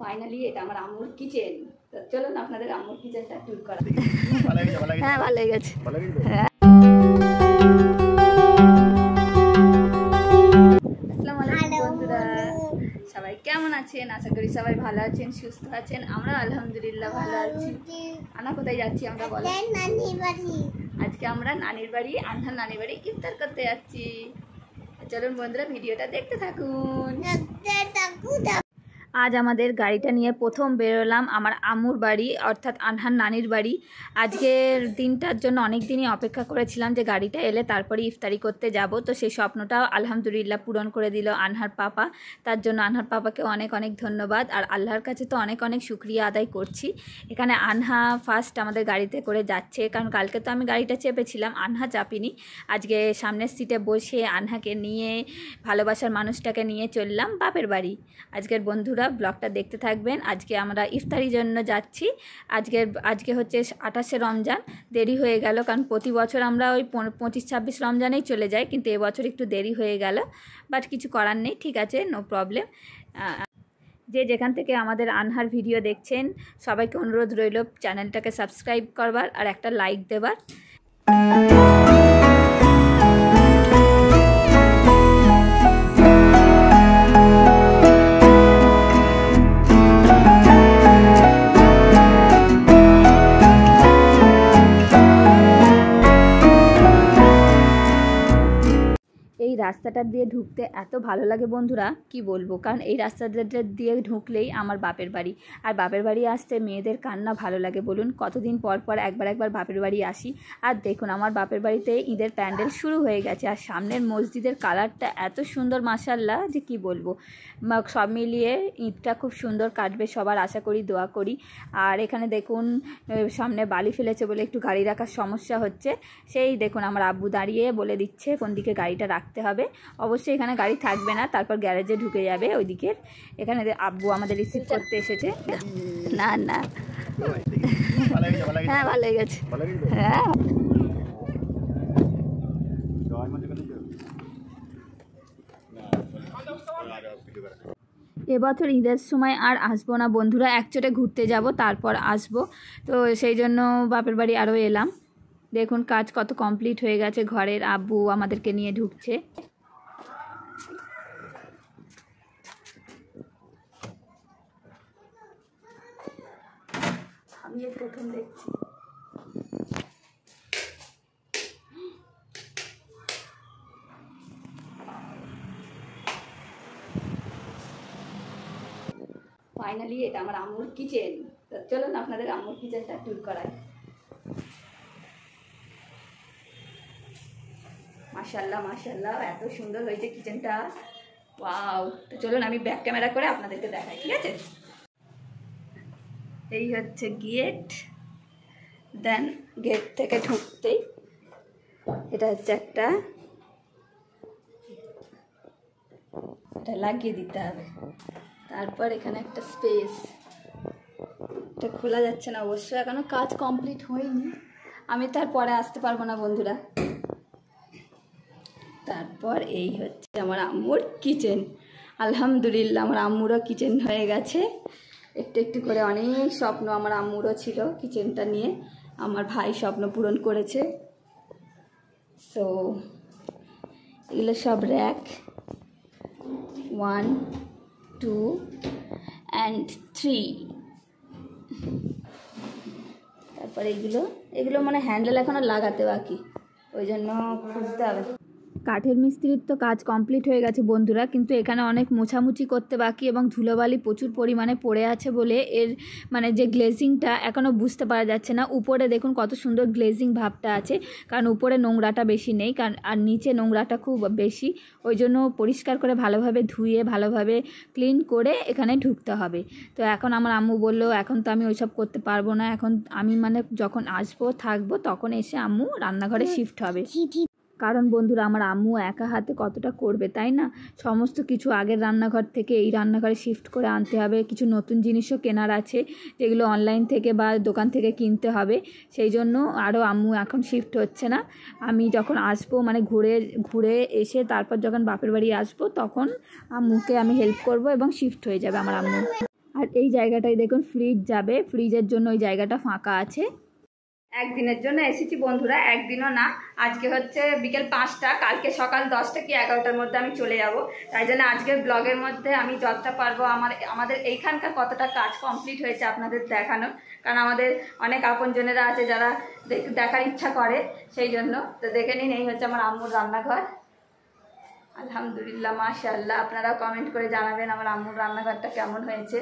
Finally এটা আমার আম্মুর কিচেন। তো চলুন আপনাদের আম্মুর কিচেনটা ট্যুর করা। হ্যাঁ ভালো হয়ে গেছে। হ্যাঁ আসসালামু আলাইকুম বন্ধুরা, সবাই কেমন আছেন? আশা করি সবাই ভালো আছেন, সুস্থ আছেন। আমরা আলহামদুলিল্লাহ ভালো আছি। আনা কোথায় যাচ্ছি আমরা বলো? আজকে আমরা নানির বাড়ি, আনহার নানির বাড়ি ইফতার করতে যাচ্ছি। চলুন বন্ধুরা ভিডিওটা দেখতে থাকুন। আজ আমাদের গাড়িটা নিয়ে প্রথম বেরোলাম আমার আম্মুর বাড়ি অর্থাৎ আনহার নানির বাড়ি। আজকের দিনটার জন্য অনেক দিনই অপেক্ষা করেছিলাম যে গাড়িটা এলে তারপরে ইফতারি করতে যাব। তো সেই স্বপ্নটাও আলহামদুলিল্লাহ পূরণ করে দিল আনহার পাপা। তার জন্য আনহার পাপাকে অনেক অনেক ধন্যবাদ, আর আল্লাহর কাছে তো অনেক অনেক শুকরিয়া আদায় করছি। এখানে আনহা ফার্স্ট আমাদের গাড়িতে করে যাচ্ছে, কারণ কালকে তো আমি গাড়িটা চেপেছিলাম, আনহা চাপিনি। আজকে সামনের সিটে বসে আনহাকে নিয়ে, ভালোবাসার মানুষটাকে নিয়ে চললাম বাপের বাড়ি। আজকের বন্ধুরা ব্লগটা দেখতে থাকবেন। আজকে আমরা ইফতারির জন্য যাচ্ছি। আজকে হচ্ছে 28শে রমজান। দেরি হয়ে গেল, কারণ প্রতি বছর আমরা ওই 25-26 রমজানেই চলে যাই, কিন্তু এবছর একটু দেরি হয়ে গেল। বাট কিছু করার নেই, ঠিক আছে, নো প্রবলেম। যে যেখান থেকে আমাদের আনহার ভিডিও দেখছেন সবাইকে অনুরোধ রইল চ্যানেলটাকে সাবস্ক্রাইব করবার আর একটা লাইক দেবার। এই রাস্তাটা দিয়ে ঢুকতে এত ভালো লাগে বন্ধুরা, কি বলবো, কারণ এই রাস্তাটা দিয়ে ঢুকলেই আমার বাপের বাড়ি। আর বাপের বাড়ি আসতে মেয়েদের কান্না ভালো লাগে বলুন? কতদিন পর পর একবার বাপের বাড়ি আসি। আর দেখুন আমার বাপের বাড়িতে ঈদের প্যান্ডেল শুরু হয়ে গেছে, আর সামনের মসজিদের কালারটা এত সুন্দর মাশাআল্লাহ যে কি বলবো। সব মিলিয়ে ঈদটা খুব সুন্দর কাটবে সবার আশা করি, দোয়া করি। আর এখানে দেখুন সামনে বালি ফেলেছে বলে একটু গাড়ি রাখার সমস্যা হচ্ছে। সেই দেখুন আমার আব্বু দাঁড়িয়ে বলে দিচ্ছে কোন দিকে গাড়িটা রাখতে হবে। অবশ্যই এখানে গাড়ি থাকবে না, তারপর গ্যারেজে ঢুকে যাবে ওই দিকের। এখানে আব্বু আমাদের রিসিভ করতে এসেছে। না না হ্যাঁ ভালো হয়ে গেছে। হ্যাঁ এবছর ঈদের সময় আর আসবো না বন্ধুরা, একচোটে ঘুরতে যাব তারপর আসবো। তো সেই জন্য বাপের বাড়ি আরও এলাম। দেখুন কাজ কত কমপ্লিট হয়ে গেছে ঘরের। আব্বু আমাদেরকে নিয়ে ঢুকছে। আমি প্রথম দেখছি। ফাইনালি এটা আমার আম্মুর কিচেন। তো চলুন আপনাদের আম্মুর কিচেনটা ট্যুর করাই। মাশাআল্লাহ মাশাআল্লাহ এত সুন্দর হয়েছে কিচেনটা, ওয়াও। তো চলুন আমি ব্যাক ক্যামেরা করে আপনাদেরকে দেখাই, ঠিক আছে? এই হচ্ছে গেট, দেন গেট থেকে ঢুকতেই এটা হচ্ছে একটা, এটা লাগিয়ে দিতে হবে। তারপর এখানে একটা স্পেস, এটা খোলা যাচ্ছে না অবশ্য, এখনো কাজ কমপ্লিট হয়নি, আমি তারপরে আসতে পারবো না বন্ধুরা। তারপর এই হচ্ছে আমার আম্মুর কিচেন। আলহামদুলিল্লাহ আমার আম্মুরও কিচেন হয়ে গেছে। একটু একটু করে অনেক স্বপ্ন আমার আম্মুরও ছিল কিচেনটা নিয়ে, আমার ভাই স্বপ্ন পূরণ করেছে। সো এগুলো সব র্যাক 1, 2 and 3। তারপর এগুলো মানে হ্যান্ডেল এখনও লাগাতে বাকি, ওই জন্য খুঁজতে হবে। কাঠের মিস্ত্রির তো কাজ কমপ্লিট হয়ে গেছে বন্ধুরা, কিন্তু এখানে অনেক মোছামুছি করতে বাকি এবং ধুলোবালি প্রচুর পরিমাণে পড়ে আছে বলে এর মানে যে গ্লেজিংটা এখনও বুঝতে পারা যাচ্ছে না। উপরে দেখুন কত সুন্দর গ্লেজিং ভাবটা আছে, কারণ উপরে নোংরাটা বেশি নেই, কারণ আর নিচে নোংরাটা খুব বেশি। ওই জন্য পরিষ্কার করে ভালোভাবে ধুয়ে ভালোভাবে ক্লিন করে এখানে ঢুকতে হবে। তো এখন আমার আম্মু বলল এখন তো আমি ওইসব করতে পারবো না, এখন আমি মানে যখন আসবো থাকবো তখন এসে আম্মু রান্নাঘরে শিফট হবে। কারণ বন্ধুরা আমার আম্মু একা হাতে কতটা করবে, তাই না? সমস্ত কিছু আগের রান্নাঘর থেকে এই রান্নাঘরে শিফট করে আনতে হবে। কিছু নতুন জিনিসও কেনার আছে যেগুলো অনলাইন থেকে বা দোকান থেকে কিনতে হবে, সেই জন্য আরও আম্মু এখন শিফট হচ্ছে না। আমি যখন আসবো মানে ঘুরে এসে তারপর যখন বাপের বাড়ি আসবো তখন আম্মুকে আমি হেল্প করব এবং শিফট হয়ে যাবে আমার আম্মু। আর এই জায়গাটায় দেখুন ফ্রিজ যাবে, ফ্রিজের জন্য ওই জায়গাটা ফাঁকা আছে। একদিনের জন্য এসেছি বন্ধুরা, একদিনও না, আজকে হচ্ছে বিকেল 5টা, কালকে সকাল 10টা কি 11টার মধ্যে আমি চলে যাব। তাই জন্য আজকের ব্লগের মধ্যে আমি যতটা পারবো আমাদের এইখানকার কতটা কাজ কমপ্লিট হয়েছে আপনাদের দেখানো, কারণ আমাদের অনেক আপনজনেরা আছে যারা দেখার ইচ্ছা করে, সেই জন্য তো দেখে নিন। এই হচ্ছে আমার আম্মুর রান্নাঘর। আলহামদুলিল্লাহ, মাশাআল্লাহ। আপনারাও কমেন্ট করে জানাবেন আমার আম্মুর রান্নাঘরটা কেমন হয়েছে।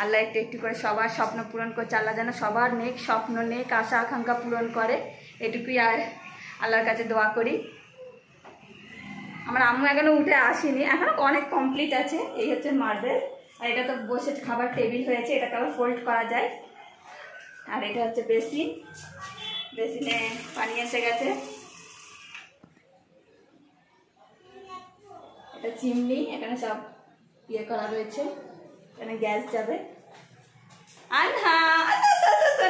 আল্লাহ একটু একটু করে সবার স্বপ্ন পূরণ করছে, আল্লাহ যেন সবার নেক স্বপ্ন নেক আশা আকাঙ্ক্ষা পূরণ করে, এটুকুই আর আল্লাহর কাছে দোয়া করি। আমার আম্মু এখনো উঠে আসেনি, এখনো অনেক কমপ্লিট আছে। এই হচ্ছে মার্বেল, আর এটা তো বসে খাবার টেবিল হয়েছে, এটাকে আবার ফোল্ড করা যায়। আর এটা হচ্ছে বেসিন, বেসিনে পানি এসে গেছে। এটা চিমনি, এখানে সব ইয়ে করা রয়েছে, এখানে গ্যাস যাবে। আর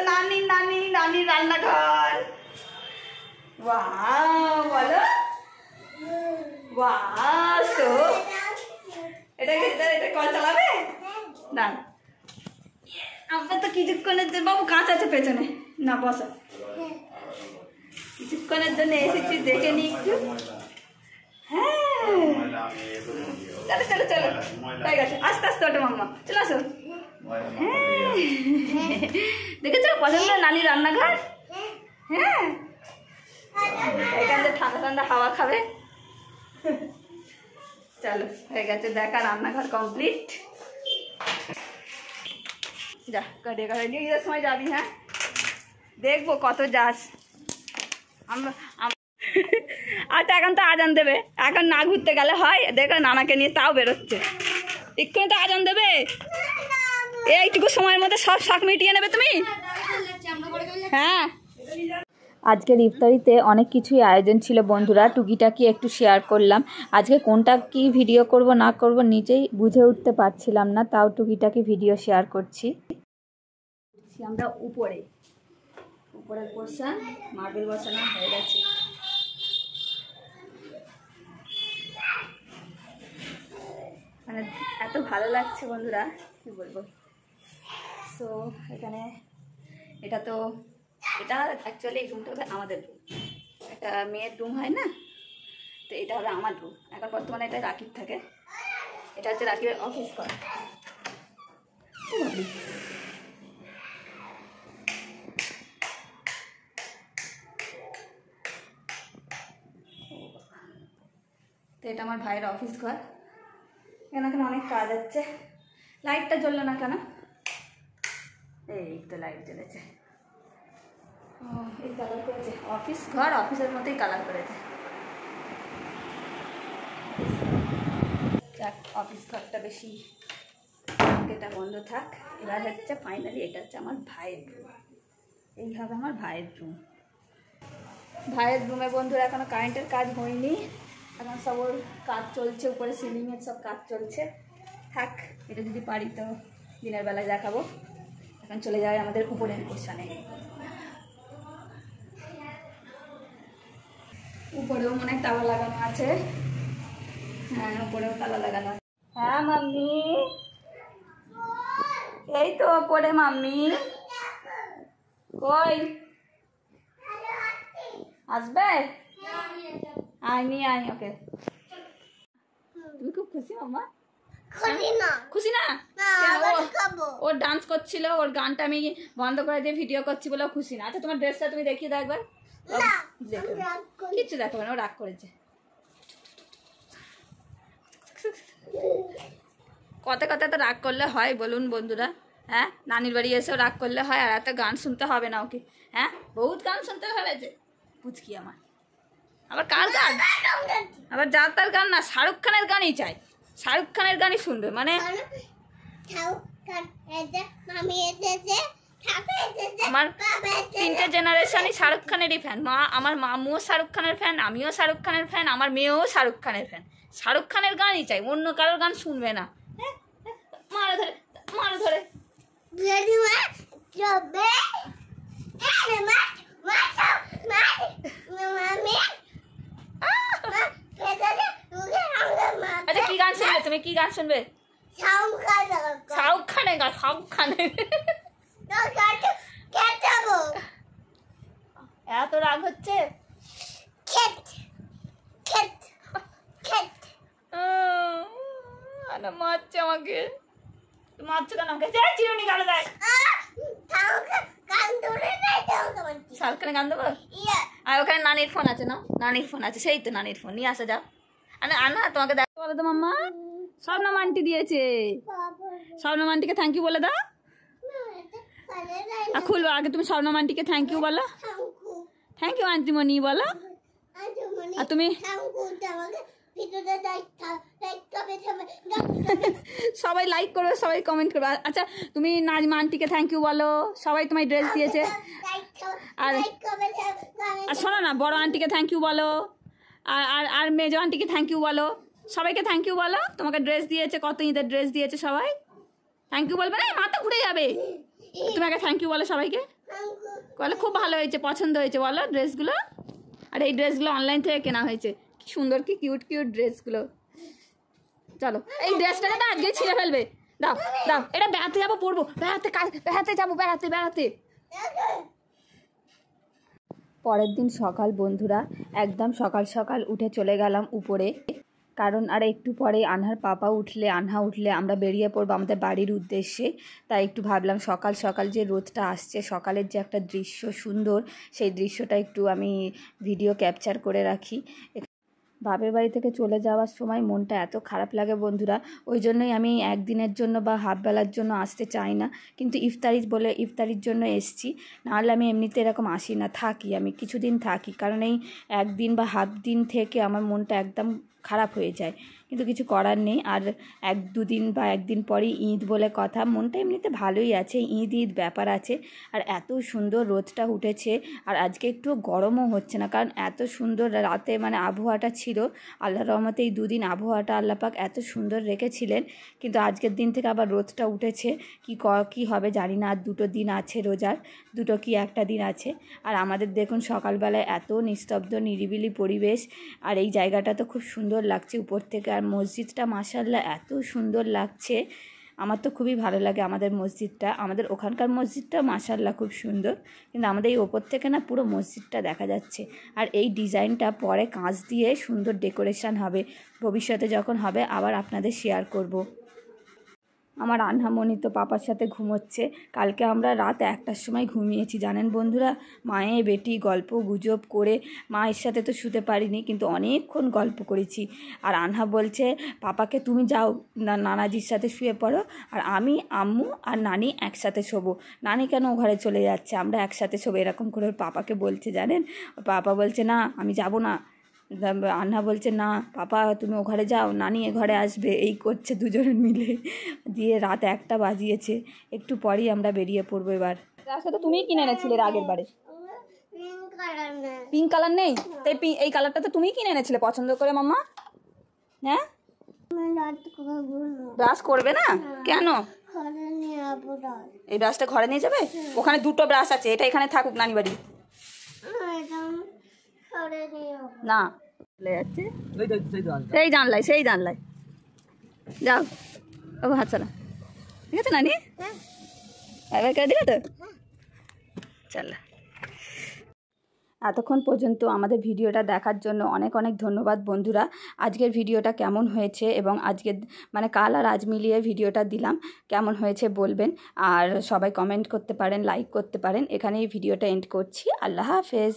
নানি নানি নানি রান্নাঘর, ওয়াও বলো ওয়াও। সো এটা কল চালাবে না, আমরা তো কিছুক্ষণের জন্য, বাবু কাঁচ আছে পেছনে, না বসো, কিছুক্ষণের জন্য এসেছি, দেখে নি একটু। হ্যাঁ চলো চলো চলো, হয়ে গেছে, আস্তে আস্তে ওটা মাম্মা, চলে আসো। হ্যাঁ দেখেছো পছন্দ নানি রান্নাঘর? হ্যাঁ, এখানে ঠান্ডা ঠান্ডা হাওয়া খাবে। চলো হয়ে গেছে দেখা, রান্নাঘর কমপ্লিট। যা কাটে কাটে নিয়ে যাওয়ার সময় যাবি। হ্যাঁ দেখবো কত যাস। আচ্ছা এখন তো আজান দেবে, এখন না ঘুরতে গেলে হয়? দেখো নানাকে নিয়ে তাও বেরোচ্ছে, এক্ষুনি তো আজান দেবে, এইটুকু সময়ের মধ্যে সব শখ মিটিয়ে নেবে তুমি। হ্যাঁ আজকের ইফতারিতে অনেক কিছুই আয়োজন ছিল বন্ধুরা, টুকিটাকি একটু শেয়ার করলাম। আজকে কোনটা কি ভিডিও করব না করব নিজেই বুঝে উঠতে পারছিলাম না, তাও টুকিটাকি ভিডিও শেয়ার করছি। আমরা উপরের পোর্শন মার্বেল বসানো হয়ে গেছে। মানে এত ভালো লাগছে বন্ধুরা, কি বলবো। সো এখানে এটা অ্যাকচুয়ালি এই রুমটা হবে আমাদের রুম, একটা মেয়ের রুম হয় না, তো এটা হবে আমার রুম। এখন বর্তমানে এটা রাকিব থাকে, এটা হচ্ছে রাকিবের অফিস ঘর। তো এটা আমার ভাইয়ের অফিস ঘর। এখানে অনেক কাজ হচ্ছে। লাইটটা জ্বললো না কেন? এই তো লাইট জ্বলেছে। এই কালার করেছে অফিস ঘর, অফিসের মতোই কালার করেছে। যাক অফিস ঘরটা বেশি, এটা বন্ধ থাক। এবার হচ্ছে ফাইনালি এটা হচ্ছে আমার ভাইয়ের রুম, এই হবে আমার ভাইয়ের রুম। ভাইয়ের রুমে বন্ধুরা এখনো কারেন্টের কাজ হয়নি, এখন সব ওর কাজ চলছে, উপরে সিলিংয়ের সব কাজ চলছে। থাক, এটা যদি পারি তো দিনের বেলায় দেখাবো। এখন চলে যায় আমাদের উপরের পোর্শনে। উপরেও মনে তালা লাগানো আছে। হ্যাঁ উপরেও তালা লাগানো আছে। হ্যাঁ মাম্মি, এই তো ওপরে মাম্মি। কই আসবে? আইনি আই। ওকে তুমি খুব খুশি মাম্মা? খুশি না? ও ডান্স করছিল, ওর গানটা আমি বন্ধ করে দিয়ে ভিডিও করছি বলে খুশি না। আচ্ছা তোমার ড্রেসটা তুমি দেখিয়ে দাও একবার। কিচ্ছু দেখো না, ও রাগ করেছে। কথা কথা তো রাগ করলে হয় বলুন বন্ধুরা? হ্যাঁ নানির বাড়ি এসেও রাগ করলে হয়, আর এত গান শুনতে হবে না ওকে? হ্যাঁ বহুত গান শুনতে হয়েছে পুচকি আমার। আবার কার গান? আবার যার তার গান না, শাহরুখ খানের গানই চাই, শাহরুখ খানের গানই শুনবে। মানে আমার 3টে জেনারেশনই শাহরুখ খানেরই ফ্যান। আমার মামুও শাহরুখ খানের ফ্যান, আমিও শাহরুখ খানের ফ্যান, আমার মেয়েও শাহরুখ খানের ফ্যান। শাহরুখ খানের গানই চাই, অন্য কারোর গান শুনবে না। মারে ধরে মারে ধরে আচ্ছা কি গান শুনবে তুমি? কি গান শুনবে? শাহরুখ খানের গান, শাহরুখ খানের। এত রাগ হচ্ছে, মারছে আমাকে, মারছে কেন আমাকে? চিরুনি গালে দেয়। শাহরুখ খানের গান দেবো? আর ওখানে নানির ফোন আছে না, নানির ফোন আছে, সেই তো নানির ফোন নিয়ে আসা যাও। আনা তোমাকে দেখো, বলে তো মাম্মা স্বর্ণম আন্টি দিয়েছে, স্বর্ণম আন্টিকে থ্যাংক ইউ বলে দাও। আর খুলবো আগে, তুমি স্বর্ণম আন্টিকে থ্যাংক ইউ বলো। থ্যাংক ইউ আন্টি মনি বলো। আর তুমি সবাই লাইক করবে, সবাই কমেন্ট করবে। আচ্ছা তুমি নাজমা আন্টিকে থ্যাংক ইউ বলো, সবাই তোমায় ড্রেস দিয়েছে। আর শোনো না, বড় আন্টিকে থ্যাংক ইউ বলো, আর আর মেজো আন্টিকে থ্যাংক ইউ বলো, সবাইকে থ্যাংক ইউ বলো। তোমাকে ড্রেস দিয়েছে, কত ঈদের ড্রেস দিয়েছে, সবাই থ্যাংক ইউ বলবে না, মাথা ঘুরে যাবে। তুমি আগে থ্যাংক ইউ বলো সবাইকে, বলো খুব ভালো হয়েছে, পছন্দ হয়েছে বলো ড্রেসগুলো। আর এই ড্রেসগুলো অনলাইন থেকে কেনা হয়েছে, কি সুন্দর, কি কিউট কিউট ড্রেসগুলো। চলো এই ড্রেসটাকে তো আজকে ছিঁড়ে ফেলবে, দাও দাও, এটা বেড়াতে যাবো, পরবো, বেড়াতে যাবো, বেড়াতে। পরের দিন সকাল বন্ধুরা, একদম সকাল সকাল উঠে চলে গেলাম উপরে, কারণ আর একটু পরে আনহার পাপা উঠলে, আনহা উঠলে আমরা বেরিয়ে পড়বো আমাদের বাড়ির উদ্দেশ্যে। তাই একটু ভাবলাম সকাল সকাল যে রোদটা আসছে, সকালের যে একটা দৃশ্য সুন্দর, সেই দৃশ্যটা একটু আমি ভিডিও ক্যাপচার করে রাখি। বাপের বাড়ি থেকে চলে যাওয়ার সময় মনটা এত খারাপ লাগে বন্ধুরা, ওই জন্যই আমি একদিনের জন্য বা হাফ বেলার জন্য আসতে চাই না, কিন্তু ইফতারির জন্য এসছি। নাহলে আমি এমনিতে এরকম আসি না, থাকি, আমি কিছুদিন থাকি, কারণ এই একদিন বা হাফ দিন থেকে আমার মনটা একদম খারাপ হয়ে যায়, কিন্তু কিছু করার নেই। আর এক দুদিন বা একদিন পরই ঈদ বলে কথা, মনটা এমনিতে ভালোই আছে, ঈদ ব্যাপার আছে। আর এত সুন্দর রোদটা উঠেছে, আর আজকে একটু গরমও হচ্ছে না, কারণ এত সুন্দর রাতে মানে আবহাওয়াটা ছিল। আল্লাহর রহমতে এই দুদিন আবহাওয়াটা আল্লাপাক এত সুন্দর রেখেছিলেন, কিন্তু আজকের দিন থেকে আবার রোদটা উঠেছে। কি হবে জানি না, আর 2 দিন আছে রোজার, 2 কি 1টা দিন আছে। আর আমাদের দেখুন সকালবেলায় এত নিস্তব্ধ নিরিবিলি পরিবেশ, আর এই জায়গাটা তো খুব সুন্দর লাগছে উপর থেকে। আর মসজিদটা মাশাআল্লাহ এত সুন্দর লাগছে, আমার তো খুবই ভালো লাগে আমাদের মসজিদটা। আমাদের ওখানকার মসজিদটা মাশাআল্লাহ খুব সুন্দর, কিন্তু আমাদের এই ওপর থেকে না পুরো মসজিদটা দেখা যাচ্ছে। আর এই ডিজাইনটা পরে কাঁচ দিয়ে সুন্দর ডেকোরেশন হবে, ভবিষ্যতে যখন হবে আবার আপনাদের শেয়ার করব। আমার আনহামণি তো পাপার সাথে ঘুমোচ্ছে। কালকে আমরা রাত 1টার সময় ঘুমিয়েছি জানেন বন্ধুরা, মায়ে বেটি গল্প গুজব করে, মায়ের সাথে তো শুতে পারিনি, কিন্তু অনেকক্ষণ গল্প করেছি। আর আনহা বলছে পাপাকে তুমি যাও নানাজির সাথে শুয়ে পড়ো, আর আমি আম্মু আর নানি একসাথে শোবো। নানি কেন ও ঘরে চলে যাচ্ছে, আমরা একসাথে শোবো, এরকম করে ওর পাপাকে বলছে জানেন। পাপা বলছে না আমি যাব না, আন্না বলছে না পাপা তুমি ও ঘরে যাও, নানি এ ঘরে আসবে, এই করছে দুজনে মিলে। দিয়ে রাত 1টা বাজিয়েছে, একটু পরেই আমরা বেরিয়ে পড়বো এবার। রাস্তা তো তুমিই কিনে এনেছিলে আগের বারে। পিঙ্ক কালার নেই, তাই এই কালারটা তো তুমিই কিনে এনেছিলে পছন্দ করে মাম্মা। হ্যাঁ ব্রাশ করবে না কেন? এই ব্রাশটা ঘরে নিয়ে যাবে? ওখানে 2টো ব্রাশ আছে, এটা এখানে থাকুক নানি বাড়ি। না চলে যাচ্ছে সেই জানলায় যাও, ও হাত চালা, ঠিক আছে নানি, এবার কেটে দিলে তো চলো। এতক্ষণ পর্যন্ত আমাদের ভিডিওটা দেখার জন্য অনেক অনেক ধন্যবাদ বন্ধুরা। আজকের ভিডিওটা কেমন হয়েছে, এবং আজকের মানে কাল আর আজ মিলিয়ে ভিডিওটা দিলাম, কেমন হয়েছে বলবেন। আর সবাই কমেন্ট করতে পারেন, লাইক করতে পারেন। এখানেই ভিডিওটা এন্ড করছি। আল্লাহ হাফেজ।